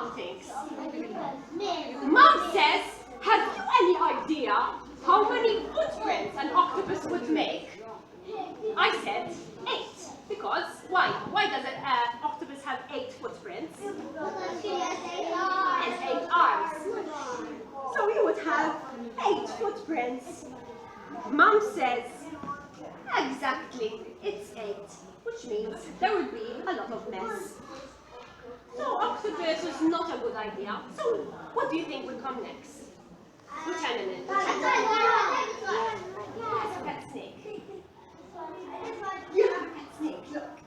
Mom thinks. Mom says, have you any idea how many footprints an octopus would make? I said 8, because why? Why does an octopus have 8 footprints? Because she has 8 Has 8 arms. So we would have 8 footprints. Mom says, exactly, it's 8, which means there would be a lot of mess. So octopus is not a good idea. So what do you think would come next? Which animal? Yes, a pet snake. You have a pet snake, look.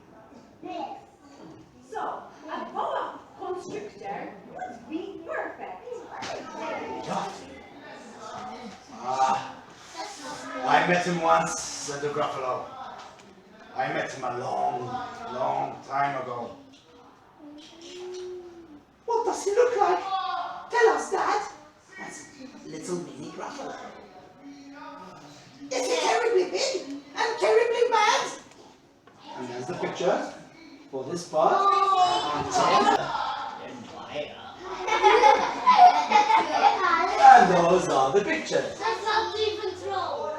So a boa constrictor would be perfect. I met him once, said the Gruffalo. I met him a long time ago. What does he look like? Tell us, Dad. That's little mini Gruffalo. Is he terribly big and terribly bad? And there's the picture for this part. And those are the pictures. That's not even true.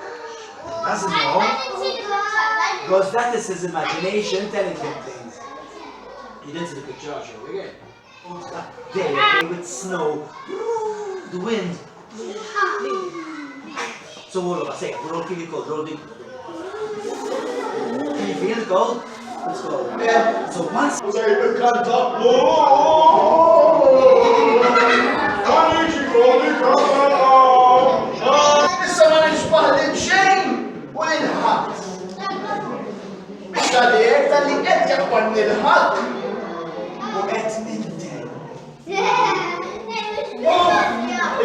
Doesn't I know. didn't see the picture. Because that is his imagination telling him things. You didn't see the picture, I'll show you again. There, with snow, the wind. So all of us say, we're all feeling cold, we're all doing. Can you feel the cold? Let's go. Yeah. So once. Issa ma nixbaħ l-imxejn u l-inħat. Biex għalek tal-li qed jaqbad l-inħat u qed ninten.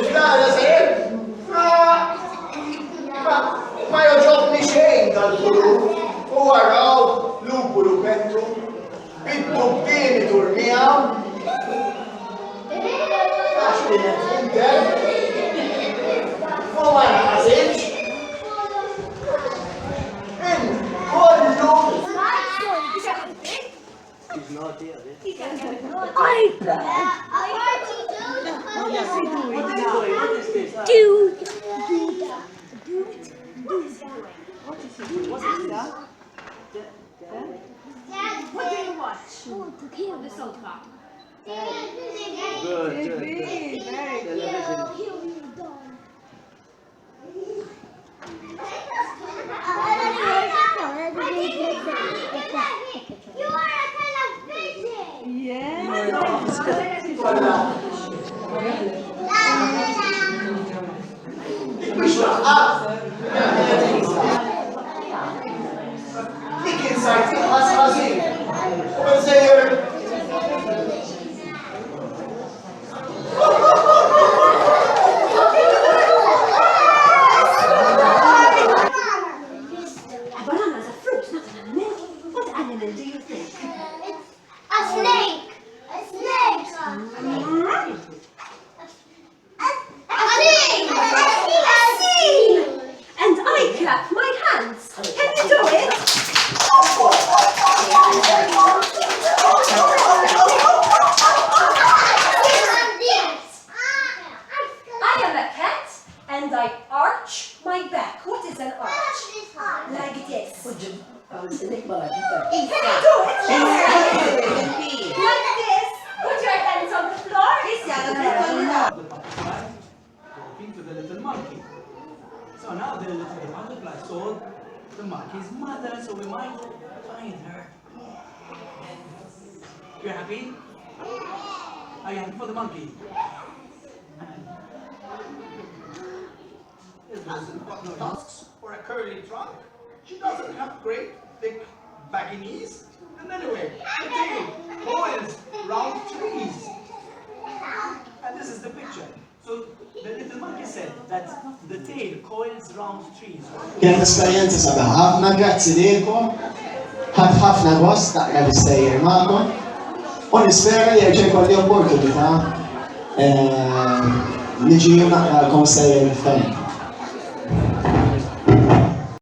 Ix-għala sejr? Ma joġobni xejn dal-bulu. U għaraw lupu lupettu, bid-dubbini turnijaw. Għax kienet ninten. ما نحزنش ان كله What do you watch? The sofa. Good. You are a television. مش لحقات دي كان ساعتين حزين وبنسير So now the little butterfly saw the monkey's mother, so we might find her. You happy? Are you happy for the monkey? It hasn't got no tusks or a curly trunk. She doesn't have great, thick, baggy knees. And anyway, the tail coils round trees. And this is the picture. So the little monkey said that the tail coils round trees. Kienet esperjenza sabiħa ħafna, grazzi lilkom, ħadd ħafna gost taqra l-istejjer magħkom u nispera li jerġa' jkolli opportunità niġi naqralkom sejjer f'tajn.